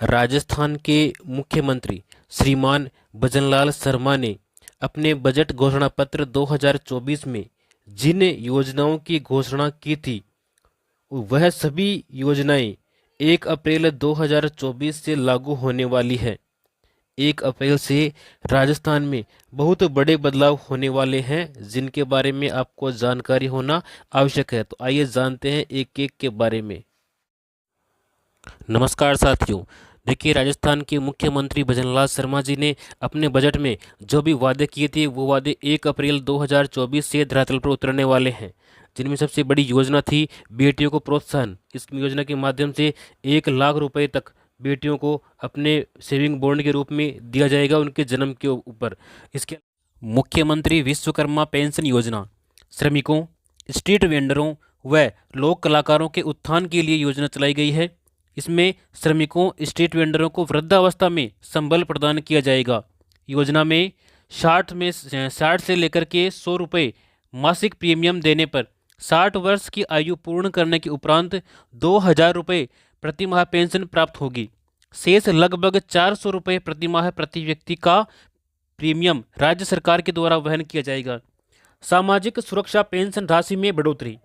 राजस्थान के मुख्यमंत्री श्रीमान भजनलाल शर्मा ने अपने बजट घोषणा पत्र 2024 में जिन योजनाओं की घोषणा की थी वह सभी योजनाएं 1 अप्रैल 2024 से लागू होने वाली है। 1 अप्रैल से राजस्थान में बहुत बड़े बदलाव होने वाले हैं जिनके बारे में आपको जानकारी होना आवश्यक है। तो आइए जानते हैं एक एक के बारे में। नमस्कार साथियों, देखिए राजस्थान के मुख्यमंत्री भजनलाल शर्मा जी ने अपने बजट में जो भी वादे किए थे वो वादे 1 अप्रैल 2024 से धरातल पर उतरने वाले हैं। जिनमें सबसे बड़ी योजना थी बेटियों को प्रोत्साहन। इस योजना के माध्यम से 1 लाख रुपए तक बेटियों को अपने सेविंग बॉन्ड के रूप में दिया जाएगा उनके जन्म के ऊपर। इसके मुख्यमंत्री विश्वकर्मा पेंशन योजना श्रमिकों, स्ट्रीट वेंडरों व लोक कलाकारों के उत्थान के लिए योजना चलाई गई है। इसमें श्रमिकों, स्ट्रीट वेंडरों को वृद्धावस्था में संबल प्रदान किया जाएगा। योजना में 60 से लेकर के 100 रुपये मासिक प्रीमियम देने पर 60 वर्ष की आयु पूर्ण करने के उपरांत 2,000 रुपये प्रति माह पेंशन प्राप्त होगी। शेष लगभग 400 रुपये प्रति माह प्रति व्यक्ति का प्रीमियम राज्य सरकार के द्वारा वहन किया जाएगा। सामाजिक सुरक्षा पेंशन राशि में बढ़ोतरी।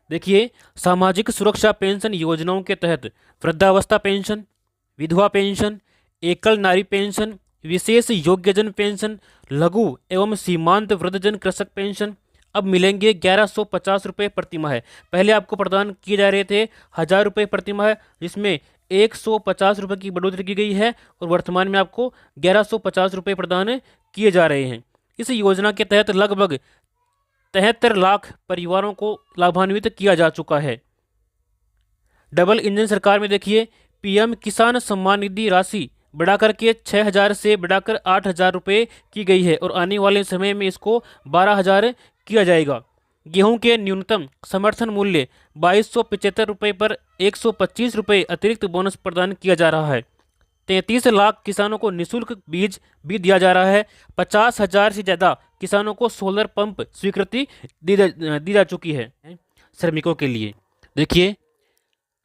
देखिए, सामाजिक सुरक्षा पेंशन योजनाओं के तहत वृद्धावस्था पेंशन, विधवा पेंशन, एकल नारी पेंशन, विशेष योग्यजन पेंशन, लघु एवं सीमांत वृद्धजन कृषक पेंशन अब मिलेंगे 1150 रुपये प्रति माह। पहले आपको प्रदान किए जा रहे थे 1,000 रुपये प्रति माह, जिसमें 150 रुपये की बढ़ोतरी की गई है और वर्तमान में आपको 1150 रुपये प्रदान किए जा रहे हैं। इस योजना के तहत लगभग 73 लाख परिवारों को लाभान्वित किया जा चुका है। डबल इंजन सरकार में देखिए, पीएम किसान सम्मान निधि राशि बढ़ाकर के 6,000 से बढ़ाकर 8,000 रुपये की गई है और आने वाले समय में इसको 12,000 किया जाएगा। गेहूं के न्यूनतम समर्थन मूल्य 2,275 रुपये पर 125 रुपये अतिरिक्त बोनस प्रदान किया जा रहा है। 33 लाख किसानों को निःशुल्क बीज भी दिया जा रहा है। 50,000 से ज़्यादा किसानों को सोलर पंप स्वीकृति दी जा चुकी है। श्रमिकों के लिए देखिए,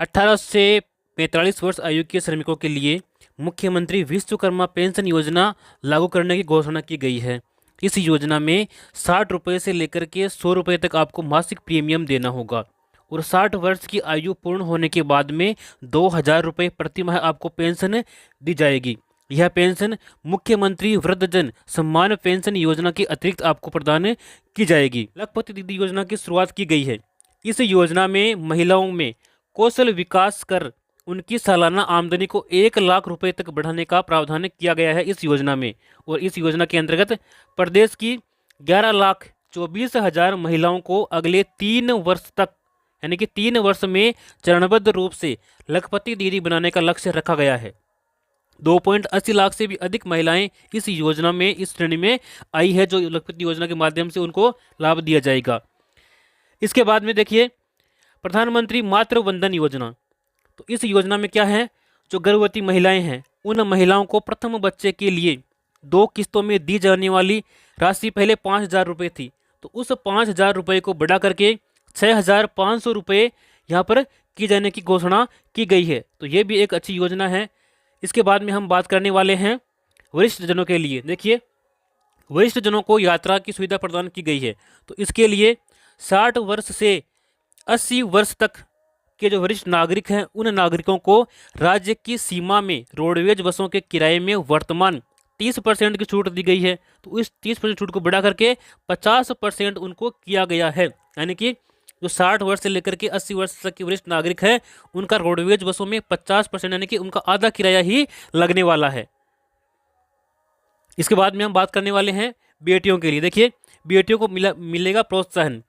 18 से 45 वर्ष आयु के श्रमिकों के लिए मुख्यमंत्री विश्वकर्मा पेंशन योजना लागू करने की घोषणा की गई है। इस योजना में 60 रुपये से लेकर के 100 रुपये तक आपको मासिक प्रीमियम देना होगा और 60 वर्ष की आयु पूर्ण होने के बाद में 2,000 रुपये प्रति माह आपको पेंशन दी जाएगी। यह पेंशन मुख्यमंत्री वृद्धजन सम्मान पेंशन योजना के अतिरिक्त आपको प्रदान की जाएगी। लखपति दीदी योजना की शुरुआत की गई है। इस योजना में महिलाओं में कौशल विकास कर उनकी सालाना आमदनी को 1 लाख रुपए तक बढ़ाने का प्रावधान किया गया है इस योजना में। और इस योजना के अंतर्गत प्रदेश की 11,24,000 महिलाओं को अगले 3 वर्ष तक, यानी कि 3 वर्ष में चरणबद्ध रूप से लखपति दीदी बनाने का लक्ष्य रखा गया है। 2.80 लाख से भी अधिक महिलाएं इस योजना में, इस श्रेणी में आई है, जो लखपति योजना के माध्यम से उनको लाभ दिया जाएगा। इसके बाद में देखिए, प्रधानमंत्री मातृ वंदन योजना। तो इस योजना में क्या है, जो गर्भवती महिलाएं हैं उन महिलाओं को प्रथम बच्चे के लिए 2 किस्तों में दी जाने वाली राशि पहले 5,000 रुपये थी, तो उस 5,000 रुपये को बढ़ा करके 6,500 रुपये यहाँ पर की जाने की घोषणा की गई है। तो ये भी एक अच्छी योजना है। इसके बाद में हम बात करने वाले हैं वरिष्ठ जनों के लिए। देखिए, वरिष्ठ जनों को यात्रा की सुविधा प्रदान की गई है। तो इसके लिए 60 वर्ष से 80 वर्ष तक के जो वरिष्ठ नागरिक हैं उन नागरिकों को राज्य की सीमा में रोडवेज बसों के किराए में वर्तमान 30% की छूट दी गई है। तो इस 30% छूट को बढ़ा करके 50% उनको किया गया है, यानी कि जो 60 वर्ष से लेकर के 80 वर्ष तक के वरिष्ठ नागरिक हैं उनका रोडवेज बसों में 50%, यानी कि उनका आधा किराया ही लगने वाला है। इसके बाद में हम बात करने वाले हैं बेटियों के लिए। देखिए, बेटियों को मिलेगा प्रोत्साहन।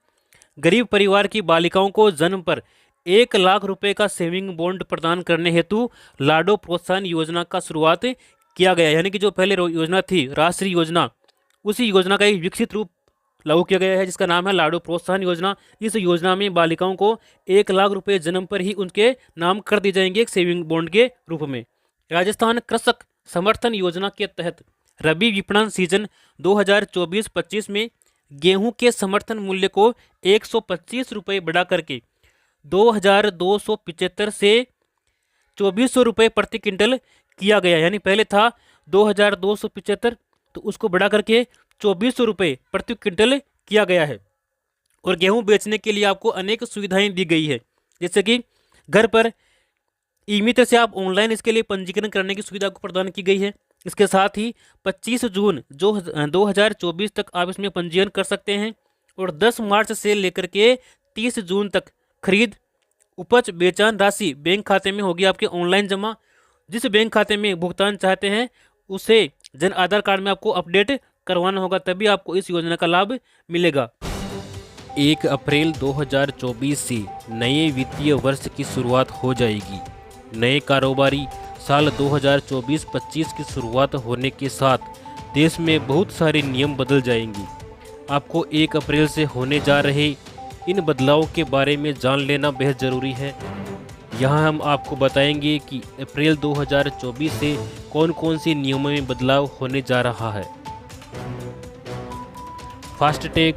गरीब परिवार की बालिकाओं को जन्म पर 1 लाख रुपए का सेविंग बॉन्ड प्रदान करने हेतु लाडो प्रोत्साहन योजना का शुरुआत किया गया, यानी कि जो पहले योजना थी राष्ट्रीय योजना, उसी योजना का एक विकसित रूप लागू किया गया है जिसका नाम है लाडो प्रोत्साहन योजना। इस योजना में बालिकाओं को 1 लाख रुपए जन्म पर ही उनके नाम कर दिए जाएंगे एक सेविंग बॉन्ड के रूप में। राजस्थान कृषक समर्थन योजना के तहत रबी विपणन सीजन 2024-25 में गेहूं के समर्थन मूल्य को 125 रुपये बढ़ा करके 2,275 से 2400 रुपये प्रति क्विंटल किया गया। यानी पहले था 2275, तो उसको बढ़ा करके 2400 रुपये प्रति क्विंटल किया गया है। और गेहूं बेचने के लिए आपको अनेक सुविधाएं दी गई है, जैसे कि घर पर ई मित्र से आप ऑनलाइन इसके लिए पंजीकरण करने की सुविधा को प्रदान की गई है। इसके साथ ही 25 जून जो 2024 तक आप इसमें पंजीयन कर सकते हैं, और 10 मार्च से लेकर के 30 जून तक खरीद उपज बेचान राशि बैंक खाते में होगी आपके ऑनलाइन जमा। जिस बैंक खाते में भुगतान चाहते हैं उसे जन आधार कार्ड में आपको अपडेट करवाना होगा, तभी आपको इस योजना का लाभ मिलेगा। 1 अप्रैल 2024 से नए वित्तीय वर्ष की शुरुआत हो जाएगी। नए कारोबारी साल 2024-25 की शुरुआत होने के साथ देश में बहुत सारे नियम बदल जाएंगे। आपको 1 अप्रैल से होने जा रहे इन बदलावों के बारे में जान लेना बेहद ज़रूरी है। यहाँ हम आपको बताएंगे कि अप्रैल 2024 से कौन कौन सी नियमों में बदलाव होने जा रहा है। फास्टैग,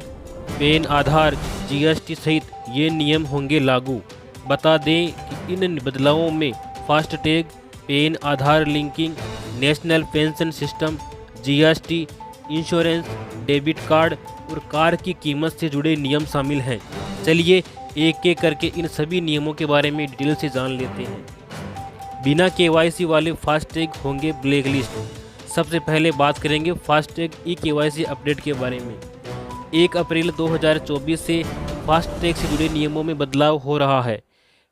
पैन, आधार, जीएसटी सहित ये नियम होंगे लागू। बता दें कि इन बदलावों में FASTag, PAN, Aadhaar linking, national pension system, GST, insurance, debit card और कार की कीमत से जुड़े नियम शामिल हैं। चलिए एक एक करके इन सभी नियमों के बारे में डिटेल से जान लेते हैं। बिना केवाईसी वाले फास्टैग होंगे ब्लैक लिस्ट। सबसे पहले बात करेंगे फास्टैग ई केवाईसी अपडेट के बारे में। 1 अप्रैल 2024 से फास्टैग से जुड़े नियमों में बदलाव हो रहा है।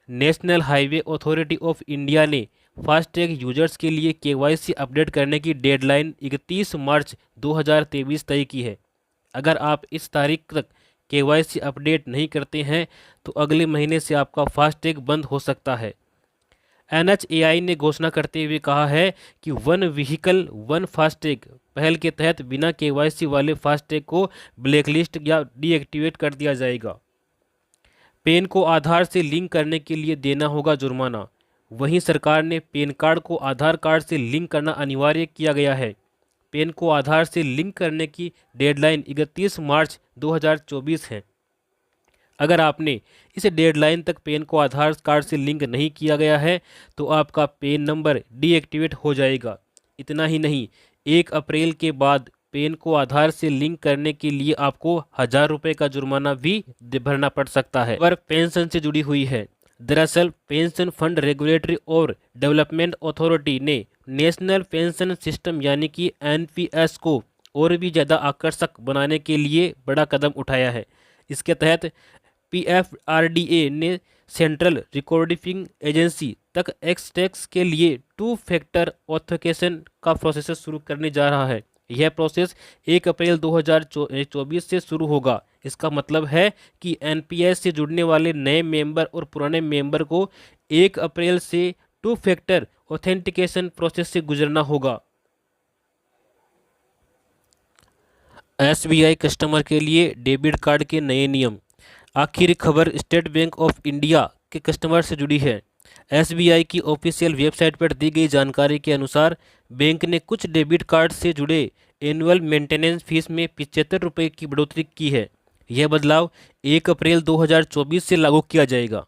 National highway authority of India ने फास्टैग यूजर्स के लिए केवाईसी अपडेट करने की डेडलाइन 31 मार्च 2023 तय की है। अगर आप इस तारीख तक केवाईसी अपडेट नहीं करते हैं तो अगले महीने से आपका फास्टैग बंद हो सकता है। NHAI ने घोषणा करते हुए कहा है कि वन व्हीकल वन फास्टैग पहल के तहत बिना केवाईसी वाले फास्टैग को ब्लैकलिस्ट या डीएक्टिवेट कर दिया जाएगा। पैन को आधार से लिंक करने के लिए देना होगा जुर्माना। वहीं सरकार ने पैन कार्ड को आधार कार्ड से लिंक करना अनिवार्य किया गया है। पैन को आधार से लिंक करने की डेडलाइन 31 मार्च 2024 है। अगर आपने इस डेडलाइन तक पैन को आधार कार्ड से लिंक नहीं किया गया है तो आपका पैन नंबर डीएक्टिवेट हो जाएगा। इतना ही नहीं, 1 अप्रैल के बाद पैन को आधार से लिंक करने के लिए आपको 1000 रुपये का जुर्माना भी भरना पड़ सकता है। पर पेंशन से जुड़ी हुई है। दरअसल पेंशन फंड रेगुलेटरी और डेवलपमेंट अथॉरिटी ने नेशनल पेंशन सिस्टम यानी कि एनपीएस को और भी ज़्यादा आकर्षक बनाने के लिए बड़ा कदम उठाया है। इसके तहत पीएफआरडीए ने सेंट्रल रिकॉर्डिंग एजेंसी तक एक्स टैक्स के लिए 2 फैक्टर ऑथेंटिकेशन का प्रोसेस शुरू करने जा रहा है। यह प्रोसेस 1 अप्रैल 2024 से शुरू होगा। इसका मतलब है कि एनपीएस से जुड़ने वाले नए मेंबर और पुराने मेंबर को 1 अप्रैल से 2 फैक्टर ऑथेंटिकेशन प्रोसेस से गुजरना होगा। एसबीआई कस्टमर के लिए डेबिट कार्ड के नए नियम। आखिरी खबर स्टेट बैंक ऑफ इंडिया के कस्टमर से जुड़ी है। एसबीआई की ऑफिशियल वेबसाइट पर दी गई जानकारी के अनुसार बैंक ने कुछ डेबिट कार्ड से जुड़े एनुअल मेंटेनेंस फीस में 75 रुपये की बढ़ोतरी की है। यह बदलाव 1 अप्रैल 2024 से लागू किया जाएगा।